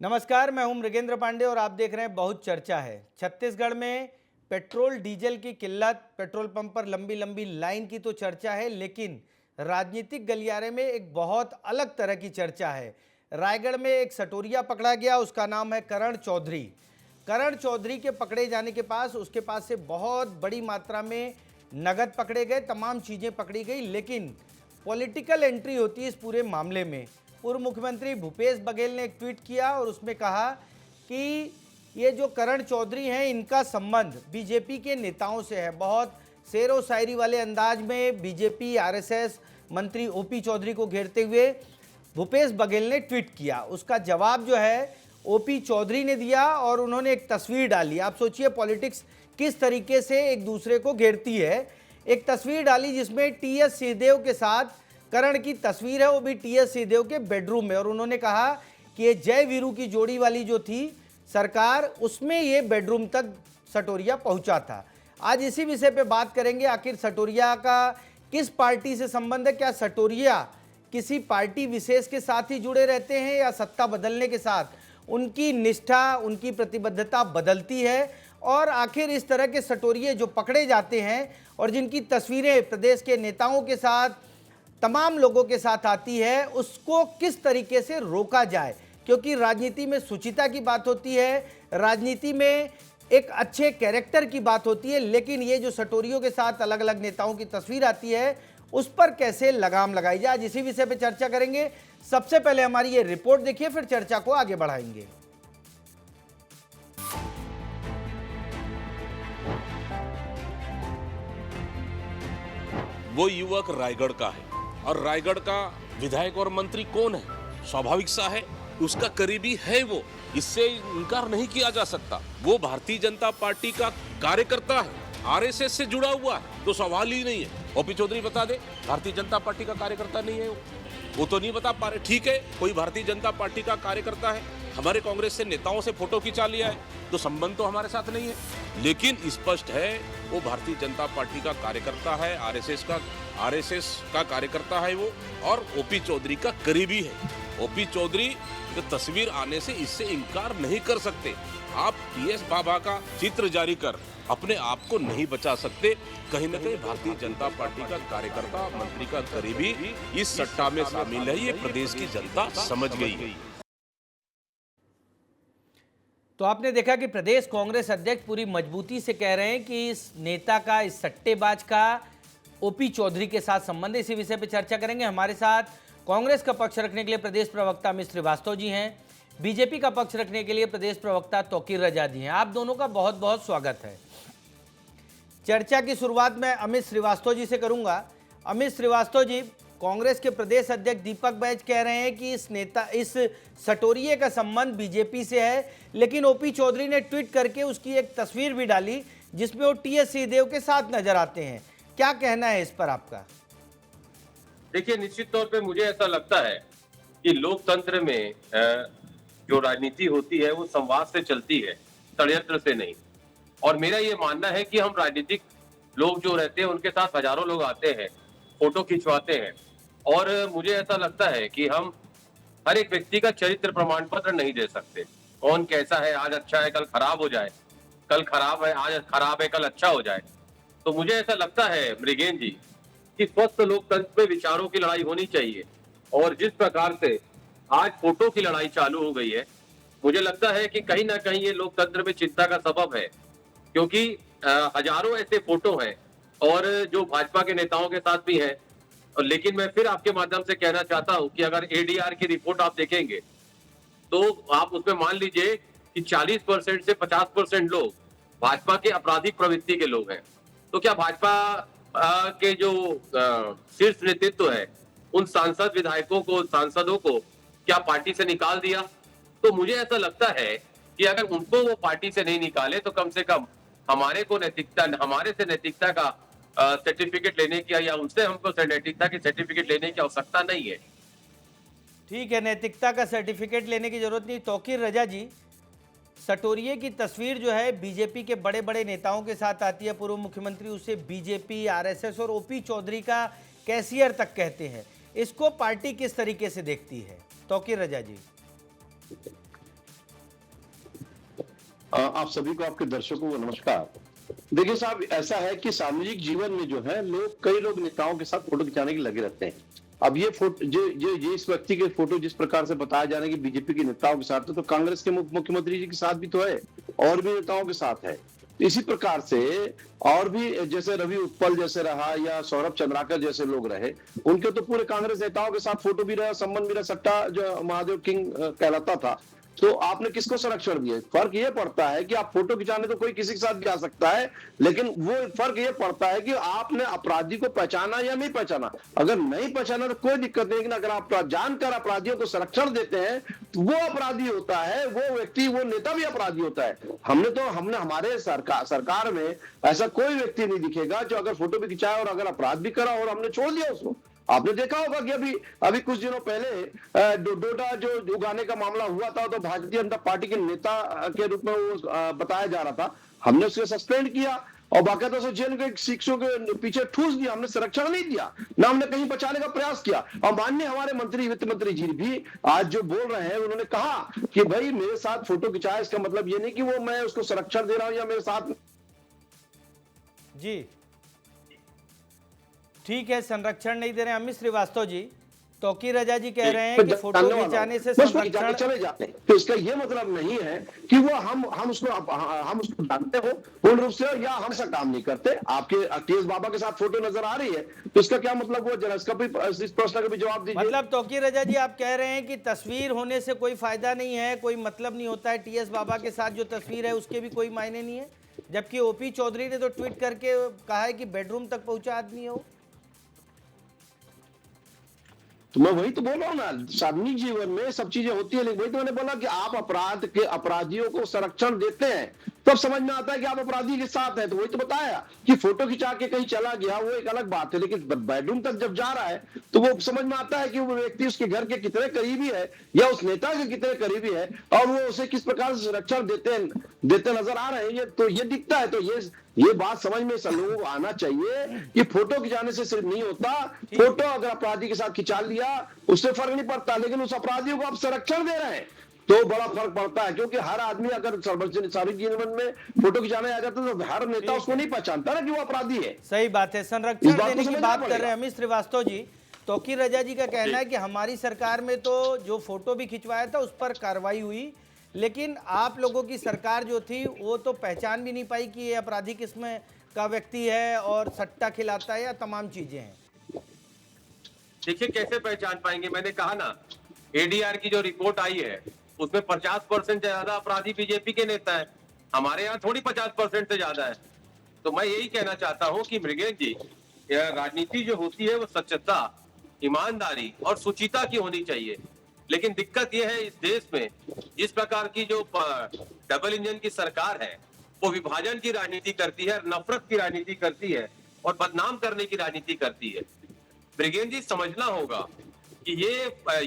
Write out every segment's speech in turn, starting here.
नमस्कार, मैं हूं मृगेंद्र पांडे और आप देख रहे हैं बहुत चर्चा है। छत्तीसगढ़ में पेट्रोल डीजल की किल्लत, पेट्रोल पंप पर लंबी लंबी लाइन की तो चर्चा है, लेकिन राजनीतिक गलियारे में एक बहुत अलग तरह की चर्चा है। रायगढ़ में एक सटोरिया पकड़ा गया, उसका नाम है करण चौधरी। करण चौधरी के पकड़े जाने के पास उसके पास से बहुत बड़ी मात्रा में नगद पकड़े गए, तमाम चीज़ें पकड़ी गई, लेकिन पॉलिटिकल एंट्री होती है इस पूरे मामले में। पूर्व मुख्यमंत्री भूपेश बघेल ने एक ट्वीट किया और उसमें कहा कि ये जो करण चौधरी हैं, इनका संबंध बीजेपी के नेताओं से है। बहुत शेरो शायरी वाले अंदाज में बीजेपी आरएसएस मंत्री ओपी चौधरी को घेरते हुए भूपेश बघेल ने ट्वीट किया। उसका जवाब जो है ओपी चौधरी ने दिया और उन्होंने एक तस्वीर डाली। आप सोचिए पॉलिटिक्स किस तरीके से एक दूसरे को घेरती है। एक तस्वीर डाली जिसमें टीएस सिंहदेव के साथ करण की तस्वीर है, वो भी टीएस सिंहदेव के बेडरूम में, और उन्होंने कहा कि ये जय वीरू की जोड़ी वाली जो थी सरकार, उसमें ये बेडरूम तक सटोरिया पहुंचा था। आज इसी विषय पे बात करेंगे, आखिर सटोरिया का किस पार्टी से संबंध है, क्या सटोरिया किसी पार्टी विशेष के साथ ही जुड़े रहते हैं या सत्ता बदलने के साथ उनकी निष्ठा, उनकी प्रतिबद्धता बदलती है, और आखिर इस तरह के सटोरिये जो पकड़े जाते हैं और जिनकी तस्वीरें प्रदेश के नेताओं के साथ, तमाम लोगों के साथ आती है, उसको किस तरीके से रोका जाए। क्योंकि राजनीति में शुचिता की बात होती है, राजनीति में एक अच्छे कैरेक्टर की बात होती है, लेकिन ये जो सटोरियों के साथ अलग अलग नेताओं की तस्वीर आती है, उस पर कैसे लगाम लगाई जाए, आज इसी विषय पर चर्चा करेंगे। सबसे पहले हमारी ये रिपोर्ट देखिए, फिर चर्चा को आगे बढ़ाएंगे। वो युवक रायगढ़ का है और रायगढ़ का विधायक और मंत्री कौन है? स्वाभाविक सा है, उसका करीबी है वो, इससे इनकार नहीं किया जा सकता। वो भारतीय जनता पार्टी का कार्यकर्ता है, आरएसएस से जुड़ा हुआ है, तो सवाल ही नहीं है। ओपी चौधरी बता दे भारतीय जनता पार्टी का कार्यकर्ता नहीं है, वो तो नहीं बता पा रहे। ठीक है, कोई भारतीय जनता पार्टी का कार्यकर्ता है, हमारे कांग्रेस से नेताओं से फोटो खिंचा लिया है, तो संबंध तो हमारे साथ नहीं है, लेकिन स्पष्ट है वो भारतीय जनता पार्टी का कार्यकर्ता है, आरएसएस का कार्यकर्ता है वो, और ओपी चौधरी का करीबी है। ओपी चौधरी की तस्वीर आने से इससे इनकार नहीं कर सकते। आप टीएस बाबा का चित्र जारी कर अपने आप को नहीं बचा सकते। कहीं न कहीं भारतीय जनता पार्टी का कार्यकर्ता, मंत्री का करीबी इस सट्टा में शामिल है, ये प्रदेश की जनता समझ गई। तो आपने देखा कि प्रदेश कांग्रेस अध्यक्ष पूरी मजबूती से कह रहे हैं कि इस नेता का, इस सट्टेबाज का ओपी चौधरी के साथ संबंध है। इसी विषय पर चर्चा करेंगे। हमारे साथ कांग्रेस का पक्ष रखने के लिए प्रदेश प्रवक्ता अमित श्रीवास्तव जी हैं, बीजेपी का पक्ष रखने के लिए प्रदेश प्रवक्ता तौकीर रजा जी हैं। आप दोनों का बहुत बहुत स्वागत है। चर्चा की शुरुआत मैं अमित श्रीवास्तव जी से करूंगा। अमित श्रीवास्तव जी, कांग्रेस के प्रदेश अध्यक्ष दीपक बैज कह रहे हैं कि इस सटोरिये का संबंध बीजेपी से है, लेकिन ओपी चौधरी ने ट्वीट करके उसकी एक तस्वीर भी डाली जिसमें वो टीएस सिंहदेव के साथ नजर आते हैं। क्या कहना है इस पर आपका? देखिए, निश्चित तौर पे मुझे ऐसा लगता है कि लोकतंत्र में जो राजनीति होती है वो संवाद से चलती है, षड्यंत्र से नहीं। और मेरा ये मानना है कि हम राजनीतिक लोग जो रहते हैं उनके साथ हजारों लोग आते हैं, फोटो खिंचवाते हैं, और मुझे ऐसा लगता है कि हम हर एक व्यक्ति का चरित्र प्रमाण पत्र नहीं दे सकते। कौन कैसा है, आज अच्छा है कल खराब हो जाए, कल खराब है आज खराब है कल अच्छा हो जाए। तो मुझे ऐसा लगता है मृगेंद्र जी कि स्वस्थ लोकतंत्र में विचारों की लड़ाई होनी चाहिए, और जिस प्रकार से आज फोटो की लड़ाई चालू हो गई है, मुझे लगता है कि कहीं ना कहीं ये लोकतंत्र में चिंता का सबब है, क्योंकि हजारों ऐसे फोटो हैं और जो भाजपा के नेताओं के साथ भी हैं। लेकिन मैं फिर आपके माध्यम से कहना चाहता हूं कि अगर एडीआर की रिपोर्ट आप देखेंगे तो आप उसमें मान लीजिए कि 40% से 50% लोग भाजपा के आपराधिक प्रवृत्ति के लोग हैं। तो क्या भाजपा के जो शीर्ष नेतृत्व है, उन सांसदों को क्या पार्टी से निकाल दिया? तो मुझे ऐसा लगता है कि अगर उनको वो पार्टी से नहीं निकाले तो कम से कम हमारे से नैतिकता का सर्टिफिकेट लेने की, या उनसे हमको नैतिकता की सर्टिफिकेट लेने की आवश्यकता नहीं है। ठीक है, नैतिकता का सर्टिफिकेट लेने की जरूरत नहीं। तौकीर रजा जी, सटोरिये की तस्वीर जो है बीजेपी के बड़े बड़े नेताओं के साथ आती है, पूर्व मुख्यमंत्री उसे बीजेपी, आरएसएस और ओपी चौधरी का कैशियर तक कहते हैं। इसको पार्टी किस तरीके से देखती है? तौकीर रजा जी। आप सभी को, आपके दर्शकों को नमस्कार। देखिए साहब, ऐसा है कि सामाजिक जीवन में जो है कई लोग नेताओं के साथ फोटो खिंचाने के लगे रहते हैं। अब ये फोटो जो इस व्यक्ति के फोटो जिस प्रकार से बताया जा रहा है कि बीजेपी के नेताओं के साथ है, तो कांग्रेस के मुख्यमंत्री जी के साथ भी तो है और भी नेताओं के साथ है। इसी प्रकार से और भी जैसे रवि उत्पल जैसे रहा या सौरभ चंद्राकर जैसे लोग रहे, उनके तो पूरे कांग्रेस नेताओं के साथ फोटो भी रहा, संबंध भी रहा। सट्टा जो महादेव किंग कहलाता था, तो आपने किसको संरक्षण दिया? फर्क ये पड़ता है कि आप फोटो खिंचाने तो कोई किसी के साथ भी आ सकता है, लेकिन वो फर्क ये पड़ता है कि आपने अपराधी को पहचाना या नहीं पहचाना। अगर नहीं पहचाना तो कोई दिक्कत नहीं, लेकिन अगर आप जानकर अपराधियों को संरक्षण देते हैं तो वो अपराधी होता है, वो व्यक्ति, वो नेता भी अपराधी होता है। हमने हमारे सरकार में ऐसा कोई व्यक्ति नहीं दिखेगा जो अगर फोटो भी खिंचाया और अगर अपराध भी करा और हमने छोड़ दिया उसको। आपने देखा होगा कि अभी कुछ दिनों पहले डोडा जो उगाने का मामला हुआ था, तो भारतीय जनता पार्टी के नेता के रूप में वो बताया जा रहा था। हमने उसे सस्पेंड किया और बाकायदा से जेल के शिक्षकों के पीछे ठूस दिया। हमने संरक्षण नहीं दिया, ना हमने कहीं बचाने का प्रयास किया। और माननीय हमारे मंत्री, वित्त मंत्री जी भी आज जो बोल रहे हैं, उन्होंने कहा कि भाई मेरे साथ फोटो खिंचाया, इसका मतलब ये नहीं कि वो मैं उसको संरक्षण दे रहा हूं या मेरे साथ। जी ठीक है, संरक्षण नहीं दे रहे हैं। अमित श्रीवास्तव जी, तौकीर रजा जी कह रहे हैं कि फोटो खिंचाने से संरक्षण चले जाते हैं, तो इसका ये मतलब नहीं है कि वो हम उसको जानते हो पूर्ण रूप से या हमसे काम नहीं करते। आपके टीएस बाबा के साथ फोटो नजर आ रही है, तो इसका क्या मतलब हुआ? जरा इसका भी, इस प्रश्न का भी जवाब दीजिए। मतलब तौकीर रजा जी, आप कह रहे हैं कि तस्वीर होने से कोई फायदा नहीं है, कोई मतलब नहीं होता है, टीएस बाबा के साथ जो तस्वीर है उसके भी कोई मायने नहीं है, जबकि ओपी चौधरी ने तो ट्वीट करके कहा है कि बेडरूम तक पहुंचा आदमी हो। तो मैं वही तो बोल रहा हूँ ना, सार्वजनिक जीवन में सब चीजें होती है, लेकिन वही तो मैंने बोला कि आप अपराधियों को संरक्षण देते हैं, तब समझ में आता है कि आप अपराधी के साथ हैं। तो वही तो बताया कि फोटो खिंचा के कहीं चला गया वो एक अलग बात है, लेकिन बेडरूम तक जब जा रहा है तो वो समझ में आता है कि वो व्यक्ति उसके घर के कितने करीबी है या उस नेता के कितने करीबी है और वो उसे किस प्रकार से संरक्षण देते नजर आ रहे हैं। तो ये दिखता है। तो ये बात समझ में सब लोगों को आना चाहिए कि फोटो खिंचाने से सिर्फ नहीं होता। फोटो अगर अपराधी के साथ खिंचा लिया उससे फर्क नहीं पड़ता, लेकिन उस अपराधियों को आप संरक्षण दे रहे हैं तो बड़ा फर्क पड़ता है। क्योंकि हर आदमी अगर सार्वजनिक जीवन में फोटो खिंचाने आ जाता है तो हर नेता उसको नहीं पहचानता ना कि वो अपराधी है। सही बात है, संरक्षण देने की बात कर रहे हैं अमित श्रीवास्तव जी। तौकीर रजा जी का कहना है कि हमारी सरकार में तो जो फोटो भी खिंचवाया था उस पर कार्रवाई हुई, लेकिन आप लोगों की सरकार जो थी वो तो पहचान भी नहीं पाई कि ये अपराधी किस्म का व्यक्ति है और सट्टा खिलाता है या तमाम चीजें हैं। देखिए कैसे पहचान पाएंगे, मैंने कहा ना, एडीआर की जो रिपोर्ट आई है उसमें 50% से ज्यादा अपराधी बीजेपी के नेता है। हमारे यहाँ थोड़ी 50% से ज्यादा है। तो मैं यही कहना चाहता हूँ कि मृगेश जी, राजनीति जो होती है वो सच्चता, ईमानदारी और सुचिता की होनी चाहिए। लेकिन दिक्कत यह है इस देश में जिस प्रकार की जो डबल इंजन की सरकार है वो विभाजन की राजनीति करती है, नफरत की राजनीति करती है और बदनाम करने की राजनीति करती है। ब्रिगेन जी, समझना होगा कि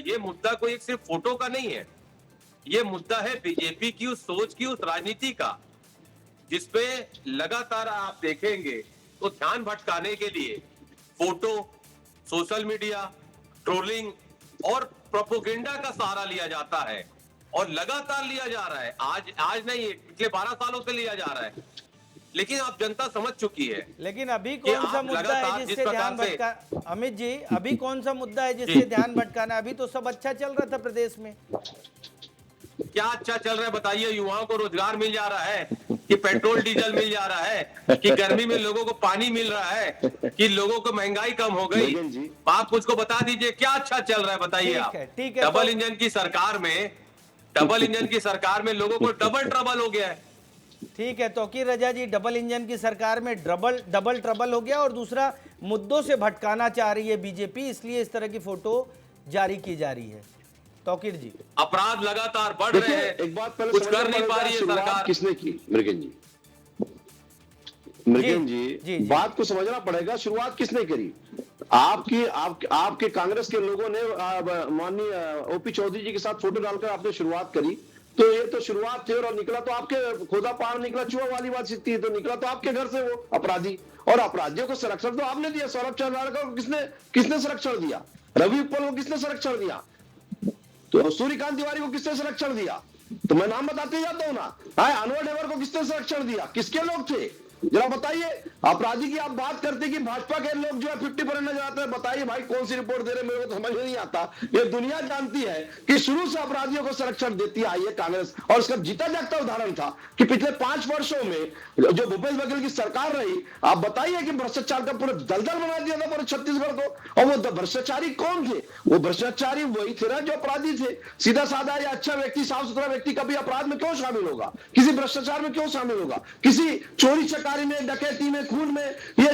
ये मुद्दा कोई एक सिर्फ फोटो का नहीं है, ये मुद्दा है बीजेपी की उस सोच की, उस राजनीति का, जिसपे लगातार आप देखेंगे तो ध्यान भटकाने के लिए फोटो, सोशल मीडिया, ट्रोलिंग और प्रोपोगेंडा का सहारा लिया जाता है और लगातार लिया जा रहा है। आज नहीं, पिछले 12 सालों से लिया जा रहा है, लेकिन आप जनता समझ चुकी है। लेकिन अभी कौन सा मुद्दा है जिससे ध्यान भटका? अमित जी, अभी कौन सा मुद्दा है जिससे ध्यान भटकाना? अभी तो सब अच्छा चल रहा था प्रदेश में। क्या अच्छा चल रहा है बताइए? युवाओं को रोजगार मिल जा रहा है कि पेट्रोल डीजल मिल जा रहा है कि गर्मी में लोगों को पानी मिल रहा है कि लोगों को महंगाई कम हो गई? आप मुझको बता दीजिए क्या अच्छा चल रहा है बताइए आप। ठीक है, डबल इंजन की सरकार में लोगों को डबल ट्रबल हो गया है। ठीक है तौकीर रजा जी, डबल इंजन की सरकार में डबल ट्रबल हो गया और दूसरा मुद्दों से भटकाना चाह रही है बीजेपी, इसलिए इस तरह की फोटो जारी की जा रही है। तौकीर जी, अपराध लगातार बढ़ रहे हैं, एक बात पहले कुछ कर नहीं पा रही है सरकार। किसने की? मृगेन जी, बात को समझना पड़ेगा, शुरुआत किसने करी? आपके कांग्रेस के लोगों ने माननीय ओपी चौधरी जी के साथ फोटो डालकर आपने शुरुआत करी, तो ये तो शुरुआत थी और निकला तो आपके खोदा पार निकला चूहा वाली बात सीखती है, तो निकला तो आपके घर से वो अपराधी, और अपराधियों को संरक्षण तो आपने दिया। सौरभ चंद्राकर को किसने संरक्षण दिया? रवि उत्पल को किसने संरक्षण दिया? तो सूर्यकांत तिवारी को किसने संरक्षण दिया? तो मैं नाम बताते जाता हूं ना। हाँ, अनवर डेवर को किसने संरक्षण दिया, किसके लोग थे, जरा बताइए। अपराधी की आप बात करते कि भाजपा के लोग जो है 50% नजर आते हैं, बताइए भाई कौन सी रिपोर्ट दे रहे हैं, मेरे को तो समझ में नहीं आता। ये दुनिया जानती है कि शुरू से अपराधियों को संरक्षण देती आई है कांग्रेस, और इसका जीता जागता उदाहरण था कि पिछले 5 वर्षों में जो भूपेश बघेल की सरकार रही, आप बताइए कि भ्रष्टाचार का पूरा दलदल बना दिया था पूरे छत्तीसगढ़ को। और वो भ्रष्टाचारी कौन थे, वो भ्रष्टाचारी वही थे ना जो अपराधी थे। सीधा साधा या अच्छा व्यक्ति, साफ सुथरा व्यक्ति कभी अपराध में क्यों शामिल होगा, किसी भ्रष्टाचार में क्यों शामिल होगा, किसी चोरी चकारी में, डकैती में, खून में, ये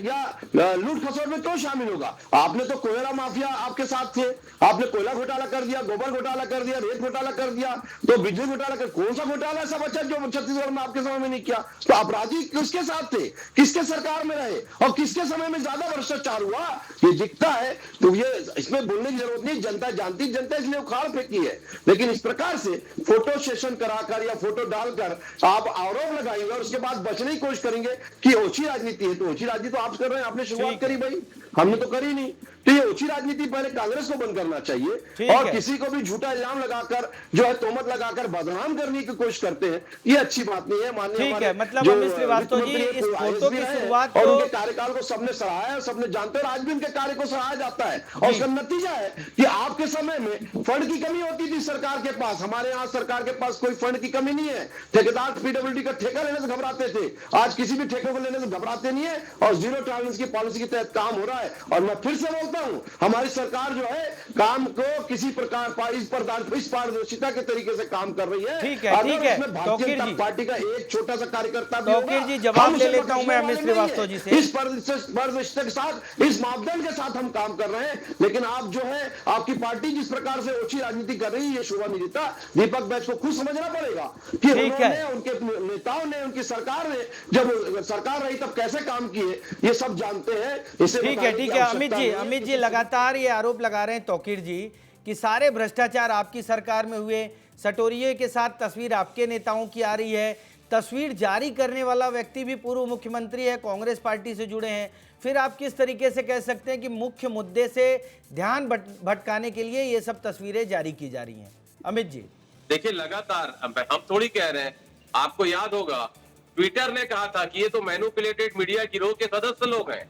या लूट खसोट में क्यों शामिल होगा। आपने तो कोयला माफिया आपके साथ थे, आपने कोयला घोटाला कर दिया, गोबर घोटाला कर दिया, रेत घोटाला कर दिया, तो बिजली घोटाला कर, कौन सा घोटाला ऐसा बचा जो छत्तीसगढ़ में आपके समय में नहीं किया। तो अपराधी किसके साथ थे, किसके सरकार में रहे, और किसके समय में ज्यादा भ्रष्टाचार हुआ, ये दिखता है। तो ये इसमें बोलने की जरूरत नहीं, जनता जानती, जनता इसलिए उखाड़ फेंकी है। लेकिन इस प्रकार से फोटो सेशन कराकर या फोटो डालकर आप आरोप लगाएंगे और उसके बाद बचने की कोशिश करेंगे कि ओछी राजनीति है। तो ओछी राजनीति तो आप कर रहे हैं, आपने शुरुआत करी भाई, हमने तो करी नहीं। तो ये ओछी राजनीति पहले कांग्रेस को बंद करना चाहिए, और किसी को भी झूठा इल्जाम लगाकर जो है तोहमत लगाकर बदनाम करने की कोशिश करते हैं, ये अच्छी बात नहीं है। माननीय ठीक है, मतलब अमित श्रीवास्तव जी इस फोटो की शुरुआत और तो उनके कार्यकाल को सबने सराहा है, सबने जानते हैं, आज भी उनके कार्य को सराहा जाता है। और उसका नतीजा है कि आपके समय में फंड की कमी होती थी सरकार के पास, हमारे यहाँ सरकार के पास कोई फंड की कमी नहीं है। ठेकेदार पीडब्ल्यूडी का ठेका लेने से घबराते थे, आज किसी भी ठेके को लेने से घबराते नहीं है, और जीरो टॉलरेंस की पॉलिसी के तहत काम हो रहा है। और मैं फिर से बोलता हूं, हमारी सरकार जो है काम को किसी प्रकार इस पारदर्शिता के तरीके से काम कर रही है। ठीक है, ठीक है। इसमें भारतीय जनता पार्टी का एक छोटा सा कार्यकर्ता भी तौकीर जी, जवाब ले लेता हूं मैं अमित श्रीवास्तव जी से। इस पारदर्शिता के साथ, इस मापदंड के साथ हम काम कर रहे हैं। लेकिन आप जो है, आपकी पार्टी जिस प्रकार से ओछी राजनीति कर रही है, ये शोभा नहीं देता। दीपक बैच को खुद समझना पड़ेगा कि उन्होंने, उनके नेताओं ने, उनकी सरकार ने जब सरकार रही तब कैसे काम किए, ये सब जानते हैं। ठीक है, ठीक है। अमित जी लगातार ये आरोप लगा रहे हैं तौकीर जी कि सारे भ्रष्टाचार आपकी सरकार में हुए, सटोरिये के साथ तस्वीर आपके नेताओं की आ रही है, तस्वीर जारी करने वाला व्यक्ति भी पूर्व मुख्यमंत्री है, कांग्रेस पार्टी से जुड़े हैं। फिर आप किस तरीके से कह सकते हैं कि मुख्य मुद्दे से ध्यान भटकाने के लिए ये सब तस्वीरें जारी की जा रही हैं? अमित जी देखिए, लगातार हम थोड़ी कह रहे हैं, आपको याद होगा ट्विटर ने कहा था कि ये तो मैनिपुलेटेड मीडिया गिरोह के सदस्य लोग हैं।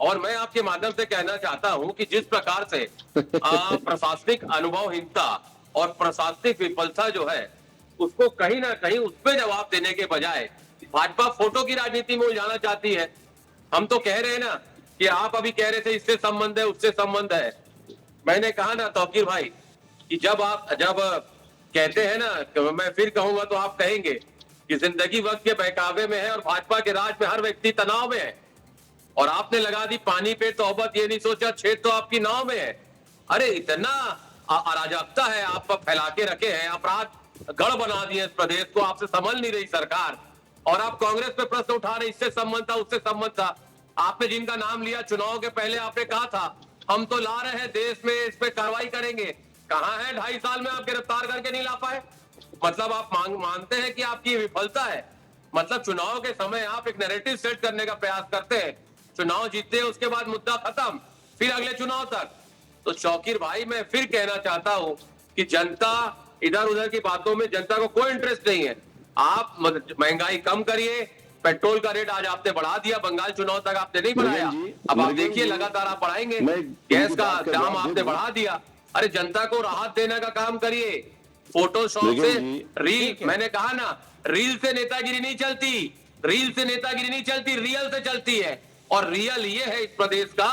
और मैं आपके माध्यम से कहना चाहता हूं कि जिस प्रकार से प्रशासनिक अनुभवहीनता और प्रशासनिक विफलता जो है, उसको कहीं ना कहीं उस पर जवाब देने के बजाय भाजपा फोटो की राजनीति में उलझाना चाहती है। हम तो कह रहे हैं ना कि आप अभी कह रहे थे इससे संबंध है, उससे संबंध है। मैंने कहा ना तौकीर भाई कि जब कहते हैं ना, मैं फिर कहूंगा तो आप कहेंगे कि जिंदगी वक्त के बहकावे में है और भाजपा के राज में हर व्यक्ति तनाव में है। और आपने लगा दी पानी पे तौबत, ये नहीं सोचा छेद तो आपकी नाव में है। अरे इतना अराजकता है आप पर फैला के रखे हैं, अपराध गढ़ बना दिए इस प्रदेश को, आपसे संभल नहीं रही सरकार। और आप कांग्रेस पे प्रश्न उठा रहे, इससे संबंध था, उससे संबंध था। आपने जिनका नाम लिया चुनाव के पहले, आपने कहा था हम तो ला रहे हैं देश में, इस पे कार्रवाई करेंगे। कहां है 2.5 साल में आप गिरफ्तार करके नहीं ला पाए? मतलब आप मानते हैं कि आपकी विफलता है। मतलब चुनाव के समय आप एक नैरेटिव सेट करने का प्रयास करते हैं, चुनाव जीतते हैं, उसके बाद मुद्दा खत्म, फिर अगले चुनाव तक। तो शौकीर भाई, मैं फिर कहना चाहता हूं कि जनता इधर उधर की बातों में जनता को कोई इंटरेस्ट नहीं है। आप महंगाई कम करिए, पेट्रोल का रेट आज आपने बढ़ा दिया, बंगाल चुनाव तक आपने नहीं बढ़ाया, अब आप देखिए लगातार आप बढ़ाएंगे। गैस का दाम आपने बढ़ा दिया। अरे जनता को राहत देने का काम करिए। फोटोशॉप से रील, मैंने कहा ना, रील से नेतागिरी नहीं चलती, रील से नेतागिरी नहीं चलती, रियल से चलती है। और रियल ये है इस प्रदेश का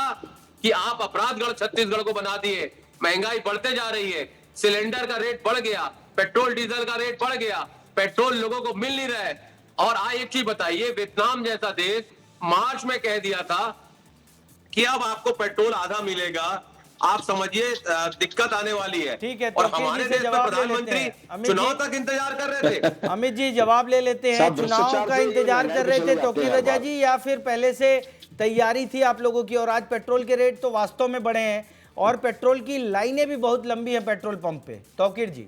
कि आप अपराधगढ़ छत्तीसगढ़ को बना दिए। महंगाई बढ़ते जा रही है, सिलेंडर का रेट बढ़ गया, पेट्रोल डीजल का रेट बढ़ गया, पेट्रोल लोगों को मिल नहीं रहा है। और एक चीज बताइए, वियतनाम जैसा देश मार्च में कह दिया था कि अब आपको पेट्रोल आधा मिलेगा। आप समझिए दिक्कत आने वाली है। ठीक है, और हमारे देश में प्रधानमंत्री चुनाव तक इंतजार कर रहे थे। अमित जी जवाब ले लेते हैं, चुनाव का इंतजार कर रहे थे तौकीर रजा जी, या फिर पहले से तैयारी थी आप लोगों की? और आज पेट्रोल के रेट तो वास्तव में बढ़े हैं और पेट्रोल की लाइनें भी बहुत लंबी हैं पेट्रोल पंप पे। तौकीर जी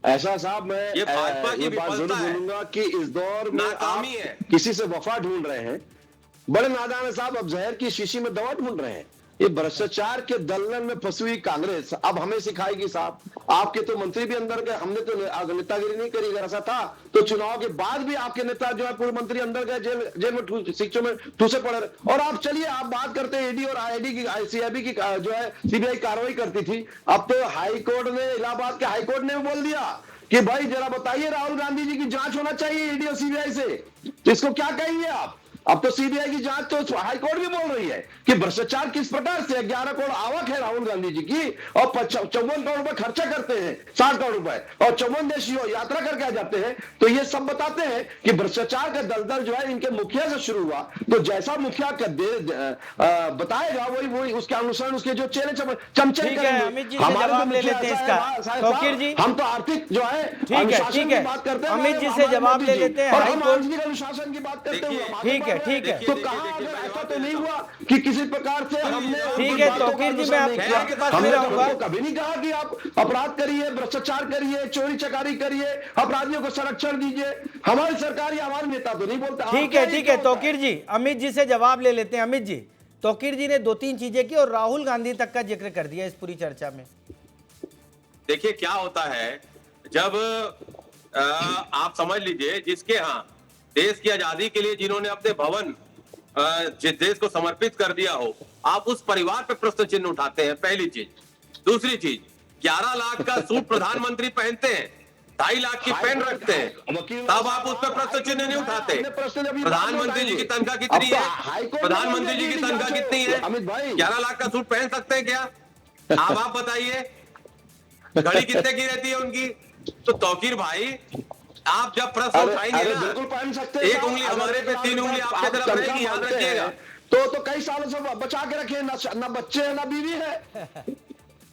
ऐसा साहब, मैं ये भाजपा की बात जरूर बोलूंगा कि इस दौर में आप है। किसी से वफा ढूंढ रहे हैं, बड़े नादान है साहब। अब जहर की शीशी में दवा ढूंढ रहे हैं। ये भ्रष्टाचार के दलदल में फंसी हुई कांग्रेस अब हमें सिखाएगी साहब। आपके तो मंत्री भी अंदर गए, हमने तो नेतागिरी नहीं करी। अगर ऐसा था तो चुनाव के बाद भी आपके नेता जो है पूर्व मंत्री अंदर गए, जेल में शिक्षों में ठूसे पड़े। और आप चलिए, आप बात करते हैं ईडी और आईडी की, सीआईबी की जो है सीबीआई कार्रवाई करती थी। अब तो हाईकोर्ट ने, इलाहाबाद के हाईकोर्ट ने बोल दिया कि भाई जरा बताइए, राहुल गांधी जी की जांच होना चाहिए ईडी और सीबीआई से। तो इसको क्या कहेंगे आप? अब तो सीबीआई की जांच तो हाईकोर्ट भी बोल रही है कि भ्रष्टाचार किस प्रकार से 11 करोड़ आवक है राहुल गांधी जी की और 54 करोड़ रुपए खर्चा करते हैं, 60 करोड़ रुपए, और 54 देश यात्रा करके आ जाते हैं। तो ये सब बताते हैं कि भ्रष्टाचार का दलदल जो है इनके मुखिया से शुरू हुआ। तो जैसा मुखिया बताएगा वही उसके अनुसार उसके जो चेले चमचे करेंगे। जवाब ले लेते हैं इसका तौकीर जी। हम तो आर्थिक जो है अनुशासन की बात करते हैं, अमित जी से जवाब ले लेते हैं। और हम आर्थिक अनुशासन की बात करते हुए ठीक है। तो कहा ऐसा तो नहीं हुआ कि किसी प्रकार से हमने, ठीक है तौकीर जी, मैं आपके पास फिर आऊंगा। कभी नहीं कहा कि आप अपराध करिए, भ्रष्टाचार करिए, चोरी चकारी करिए, अपराधियों को संरक्षण दीजिए। हमारी सरकार या हमारे नेता तो नहीं बोलते। ठीक है तौकीर जी, अमित जी से जवाब ले लेते हैं। अमित जी, तौकीर जी ने 2-3 चीजें की और राहुल गांधी तक का जिक्र कर दिया इस पूरी चर्चा में। देखिए क्या होता है, जब आप समझ लीजिए जिसके यहाँ देश की आजादी के लिए जिन्होंने अपने भवन जिस देश को समर्पित कर दिया हो, आप उस परिवार पे प्रश्न चिन्ह उठाते हैं, पहली चीज। दूसरी चीज, 11 लाख का सूट प्रधानमंत्री पहनते हैं, 2.5 लाख की पेन रखते हैं, तब आप उस पर प्रश्न चिन्ह नहीं उठाते। प्रधानमंत्री जी की तनख्वाह कितनी है? प्रधानमंत्री जी की तनख्वाह कितनी है? 11 लाख का सूट पहन सकते हैं क्या? आप बताइए, घड़ी कितने की रहती है उनकी? तो तौकीर भाई, आप जब प्रश्न उठाएंगे ना, बिल्कुल पहन सकते हैं, एक उंगली हमारे पे, 3 उंगली आपके तरफ रहेगी, याद रखिएगा। तो कई सालों से बचा के रखे, ना बच्चे है, ना बीवी है,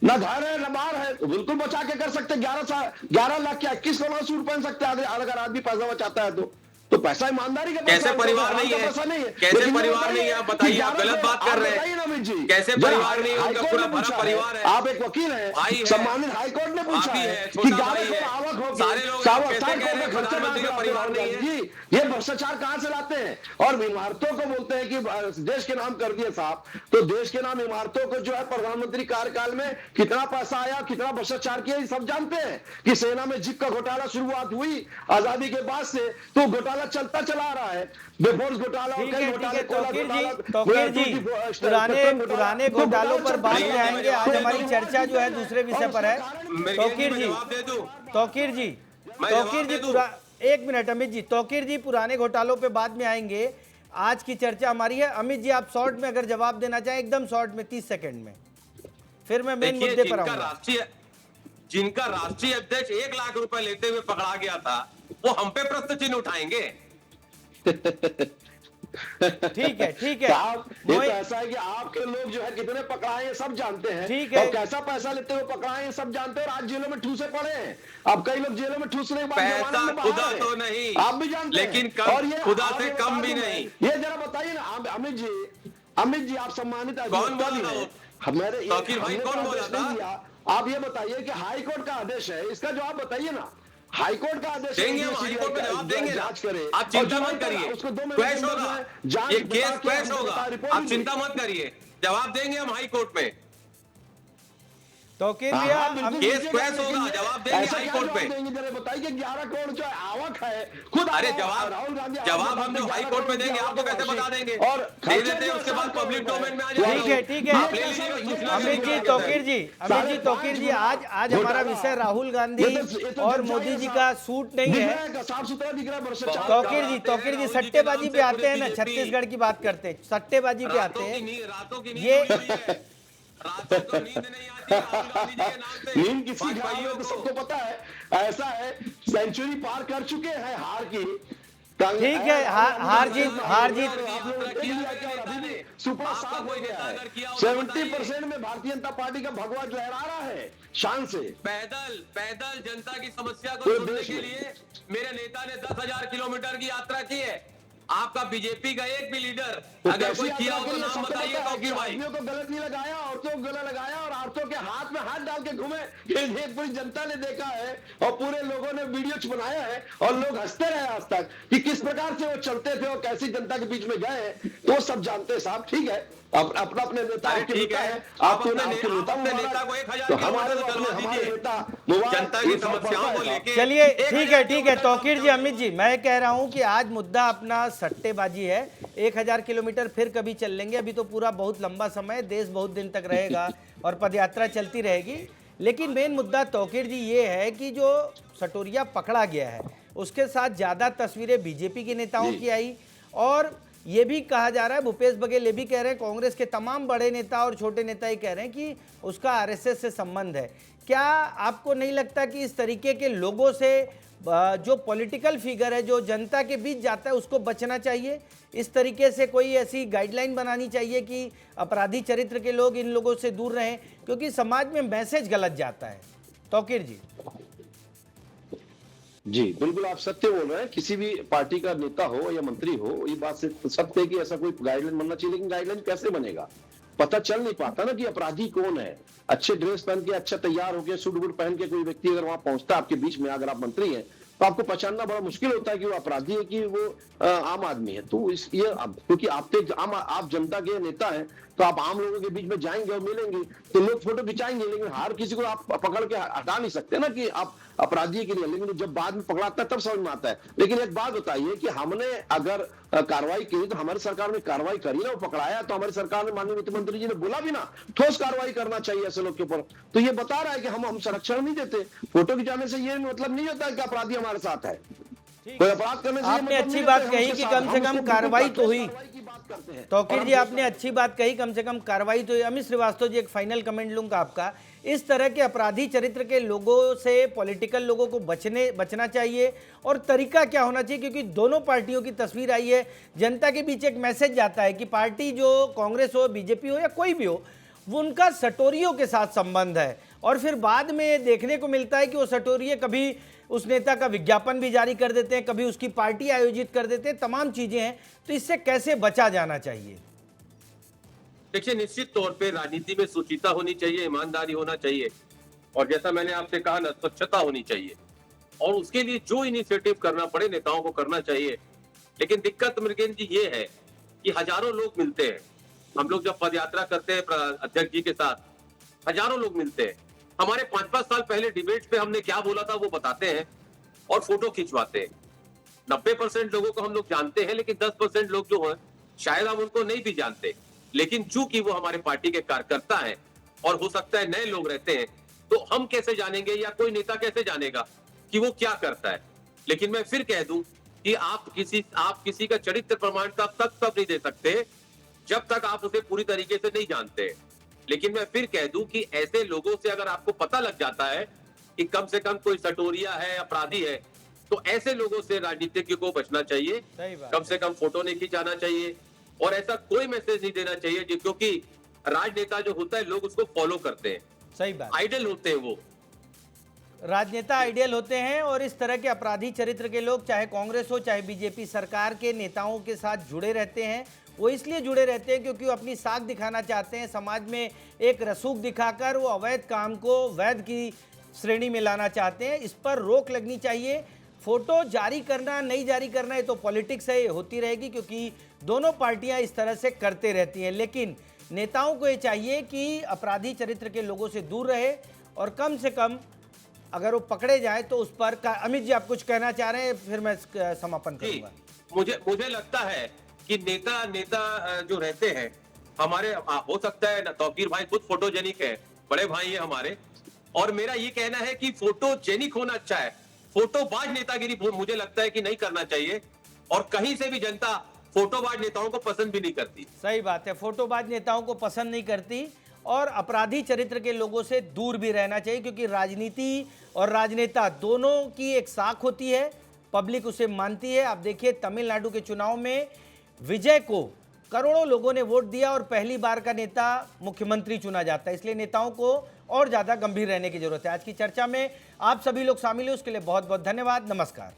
ना घर है, ना बार है, तो बिल्कुल बचा के कर सकते। 11 लाख क्या 21 करोड़ सूट पहन सकते हैं अगर आदमी पैसा बचाता है तो पैसा ईमानदारी का कैसे परिवार नहीं है? कैसे परिवार नहीं है? आप बताइए, आप गलत बात कर रहे हैं। कैसे परिवार नहीं है? उनका पूरा भरा परिवार है। आप एक वकील हैं, सम्मानित हाईकोर्ट ने पूछा है कि 11 करोड़ आवक होगी, सारे लोग 60 करोड़ का खर्चा का परिवार नहीं है जी। ये भ्रष्टाचार कहां से लाते हैं? और इमारतों को बोलते हैं कि देश के नाम कर दिए साहब, तो देश के नाम इमारतों को जो है प्रधानमंत्री कार्यकाल में कितना पैसा आया, कितना भ्रष्टाचार किया, ये सब जानते हैं। कि सेना में जिप का घोटाला शुरुआत हुई आजादी के बाद से, तो घोटाला चलता चला रहा है, बेफोर्स घोटाला, कई घोटाले, तौकीर जी पुराने घोटालों पर बाद में आएंगे। आज हमारी चर्चा जो है दूसरे विषय पर है। तौकीर जी पूरा 1 मिनट। अमित जी, तौकीर जी पुराने घोटालों पे बाद में आएंगे, आज की चर्चा हमारी है। अमित जी, आप शॉर्ट में अगर जवाब देना चाहें, एकदम शॉर्ट में, 30 सेकंड में, फिर मैं मेन मुद्दे पर आऊंगा। जिनका राष्ट्रीय अध्यक्ष 1 लाख रुपए लेते हुए पकड़ा गया था, वो हम पे प्रश्न चिन्ह उठाएंगे? ठीक है ये तो ऐसा है कि आपके लोग जो है कितने पकड़ाए सब जानते हैं, ठीक है, और कैसा पैसा लेते हुए पकड़ाए सब जानते हैं, और आज जेलों में ठूसे पड़े हैं। अब कई लोग जेलों में ठूसने के बाद पैसा खुदा तो नहीं, आप भी जानते हैं, लेकिन खुदा से कम भी नहीं। ये जरा बताइए ना अमित जी, आप सम्मानित कौन बोल रहा हो? हमारे भाई कौन बोला था? आप ये बताइए कि हाईकोर्ट का आदेश है, इसका जवाब बताइए ना। हाईकोर्ट का आदेश देंगे, हम हाईकोर्ट में जवाब देंगे, जांच करें, आप चिंता मत करिए, क्वेश होगा, ये केस क्वेश होगा, आप चिंता मत करिए, जवाब देंगे हम हाईकोर्ट में। तौकीर भैया, केस क्वेश होगा, जवाब देंगे हाईकोर्ट में। बताइए 11 करोड़ जो आवक है खुद, अरे जवाब हम जो हाईकोर्ट में देंगे, आपको कैसे बता देंगे? और दे देते हैं, उसके बाद पब्लिक डोमेन में आ जाएगा। ठीक है अमित जी, तौकीर जी, आज हमारा विषय राहुल गांधी और मोदी जी का सूट नहीं है। साफ सुथरा दिख रहा है। तौकीर जी सट्टेबाजी पे आते हैं ना, छत्तीसगढ़ की बात करते हैं, सट्टेबाजी पे आते हैं। ये रातों को नींद नहीं आती राहुल गांधी जी के नाम पे। नींद किसी भाइयों को सबको पता है, ऐसा है सेंचुरी पार कर चुके हैं हार की। ठीक है, हार जीत सुपर साफ हो गया है। 70% में भारतीय जनता पार्टी का भगवा लहरा रहा है शान से। पैदल जनता की समस्या को सुनने के लिए मेरे नेता ने 10,000 किलोमीटर की यात्रा की है। आपका बीजेपी का एक भी लीडर तो अगर कैसी कोई यात्रा किया हो के तो लिए नाम सबको बताइए पता है कि तौकीर भाई। आदमियों को गलत नहीं लगाया, औरतों को गला लगाया और औरतों के हाथ में हाथ डाल के घूमे, ये पूरी जनता ने देखा है और पूरे लोगों ने वीडियो बनाया है और लोग हंसते रहे आज तक कि किस प्रकार से वो चलते थे और कैसी जनता के बीच में गए, तो वो सब जानते हैं साहब। ठीक है, अपना अपने नेता अरे आपके ठीक नेता है, है, आप आपके अपने आपके नेता नेता को मुबारक, 1000 तो किलोमीटर हमारे से को अपने चलवा हमारे दीजिए। नेता मुबारक, जनता की ये फर्क समस्याओं पड़ता को है लेके चलिए 1000 ठीक है किलोमीटर तौकीर जी, अमित जी, मैं कह रहा हूं कि आज मुद्दा अपना सट्टेबाजी है। 1000 किलोमीटर फिर कभी चल लेंगे, अभी तो पूरा बहुत लंबा समय, देश बहुत दिन तक रहेगा और पदयात्रा चलती रहेगी। लेकिन मेन मुद्दा तौकीर जी ये है कि जो सटोरिया पकड़ा गया है उसके साथ ज़्यादा तस्वीरें बीजेपी के नेताओं की आई, और ये भी कहा जा रहा है, भूपेश बघेल ये भी कह रहे हैं, कांग्रेस के तमाम बड़े नेता और छोटे नेता ये कह रहे हैं कि उसका आरएसएस से संबंध है। क्या आपको नहीं लगता कि इस तरीके के लोगों से जो पॉलिटिकल फिगर है, जो जनता के बीच जाता है, उसको बचना चाहिए? इस तरीके से कोई ऐसी गाइडलाइन बनानी चाहिए कि अपराधी चरित्र के लोग इन लोगों से दूर रहें, क्योंकि समाज में मैसेज गलत जाता है। तौकीर जी। जी बिल्कुल, आप सत्य बोल रहे हैं। किसी भी पार्टी का नेता हो या मंत्री हो, ये बात से सत्य है कि ऐसा कोई गाइडलाइन बनना चाहिए, लेकिन गाइडलाइन कैसे बनेगा? पता चल नहीं पाता ना कि अपराधी कौन है। अच्छे ड्रेस पहन के, अच्छा तैयार होकर, सूट बूट पहन के कोई व्यक्ति अगर वहां पहुंचता है आपके बीच में, अगर आप मंत्री हैं, तो आपको पहचानना बड़ा मुश्किल होता है कि वो अपराधी है कि वो आम आदमी है। तो ये क्योंकि आप जनता के नेता हैं, तो आप आम लोगों के बीच में जाएंगे और मिलेंगे, तो लोग फोटो खिंचाएंगे, लेकिन हर किसी को आप पकड़ के हटा नहीं सकते ना कि आप अपराधी के लिए। लेकिन जब बाद में पकड़ाता है तब समझ में आता है। लेकिन एक बात बताइए कि हमने अगर कार्रवाई की तो हमारी सरकार ने कार्रवाई करी ना, वो पकड़ाया तो हमारी सरकार ने, माननीय वित्त मंत्री जी ने बोला भी ना, ठोस कार्रवाई करना चाहिए ऐसे लोग के ऊपर। तो ये बता रहा है कि हम संरक्षण नहीं देते। फोटो खिंचाने से ये मतलब नहीं होता कि अपराधी हमारे साथ है। कोई अपराध करने से आपने अच्छी बात कही कि कम से कम कार्रवाई तो हुई। तौकीर जी, आपने अच्छी बात कही, कम से कम कार्रवाई तो हुई। अमित श्रीवास्तव जी, एक फाइनल कमेंट लूंगा आपका। इस तरह के अपराधी चरित्र के लोगों से, पॉलिटिकल लोगों को बचना चाहिए, और तरीका क्या होना चाहिए? क्योंकि दोनों पार्टियों की तस्वीर आई है, जनता के बीच एक मैसेज जाता है कि पार्टी जो कांग्रेस हो, बीजेपी हो या कोई भी हो, वो उनका सटोरियों के साथ संबंध है, और फिर बाद में देखने को मिलता है कि वो सटोरिये कभी उस नेता का विज्ञापन भी जारी कर देते हैं, कभी उसकी पार्टी आयोजित कर देते हैं, तमाम चीजें हैं। तो इससे कैसे बचा जाना चाहिए? देखिए, निश्चित तौर पे राजनीति में सुचिता होनी चाहिए, ईमानदारी होना चाहिए, और जैसा मैंने आपसे कहा ना, स्वच्छता होनी चाहिए, और उसके लिए जो इनिशिएटिव करना पड़े नेताओं को करना चाहिए। लेकिन दिक्कत मृगेन जी ये है कि हजारों लोग मिलते हैं। हम लोग जब पदयात्रा करते हैं अध्यक्ष जी के साथ, हजारों लोग मिलते हैं। हमारे 5-5 साल पहले डिबेट पे हमने क्या बोला था वो बताते हैं और फोटो खिंचवाते हैं। 90% लोगों को हम लोग जानते हैं, लेकिन 10% लोग जो हैं शायद हम उनको नहीं भी जानते। लेकिन चूंकि वो हमारे पार्टी के कार्यकर्ता हैं और हो सकता है नए लोग रहते हैं, तो हम कैसे जानेंगे या कोई नेता कैसे जानेगा कि वो क्या करता है? लेकिन मैं फिर कह दूं कि आप किसी का चरित्र प्रमाण तब नहीं दे सकते जब तक आप उसे पूरी तरीके से नहीं जानते। लेकिन मैं फिर कह दूं कि ऐसे लोगों से अगर आपको पता लग जाता है कि कम से कम कोई सटोरिया है, अपराधी है, तो ऐसे लोगों से राजनीतिज्ञ को बचना चाहिए। कम से कम फोटो नहीं खिंचाना चाहिए, और ऐसा कोई मैसेज नहीं देना चाहिए, क्योंकि राजनेता जो होता है लोग उसको फॉलो करते हैं। सही बात, आइडल होते हैं वो राजनेता, आइडियल होते हैं। और इस तरह के अपराधी चरित्र के लोग, चाहे कांग्रेस हो चाहे बीजेपी, सरकार के नेताओं के साथ जुड़े रहते हैं। वो इसलिए जुड़े रहते हैं क्योंकि वो अपनी साख दिखाना चाहते हैं, समाज में एक रसूख दिखाकर वो अवैध काम को वैध की श्रेणी में लाना चाहते हैं। इस पर रोक लगनी चाहिए। फोटो जारी करना, नहीं जारी करना, ये तो पॉलिटिक्स है, ये होती रहेगी, क्योंकि दोनों पार्टियां इस तरह से करते रहती हैं। लेकिन नेताओं को ये चाहिए कि अपराधी चरित्र के लोगों से दूर रहे, और कम से कम अगर वो पकड़े जाए तो उस पर। अमित जी, आप कुछ कहना चाह रहे हैं, फिर मैं समापन करूंगा। मुझे लगता है कि नेता जो रहते हैं हमारे, हो सकता है ना, तौकीर भाई खुद फोटोजेनिक है, बड़े भाई है हमारे, और मेरा ये कहना है कि फोटोजेनिक होना अच्छा है। फोटोबाज नेतागिरी मुझे लगता है कि नहीं करना चाहिए, और कहीं से भी जनता फोटोबाज नेताओं को पसंद भी नहीं करती। सही बात है, फोटोबाज नेताओं को पसंद नहीं करती, और अपराधी चरित्र के लोगों से दूर भी रहना चाहिए, क्योंकि राजनीति और राजनेता दोनों की एक साख होती है, पब्लिक उसे मानती है। आप देखिए, तमिलनाडु के चुनाव में विजय को करोड़ों लोगों ने वोट दिया, और पहली बार का नेता मुख्यमंत्री चुना जाता है। इसलिए नेताओं को और ज़्यादा गंभीर रहने की जरूरत है। आज की चर्चा में आप सभी लोग शामिल हुए, उसके लिए बहुत बहुत धन्यवाद। नमस्कार।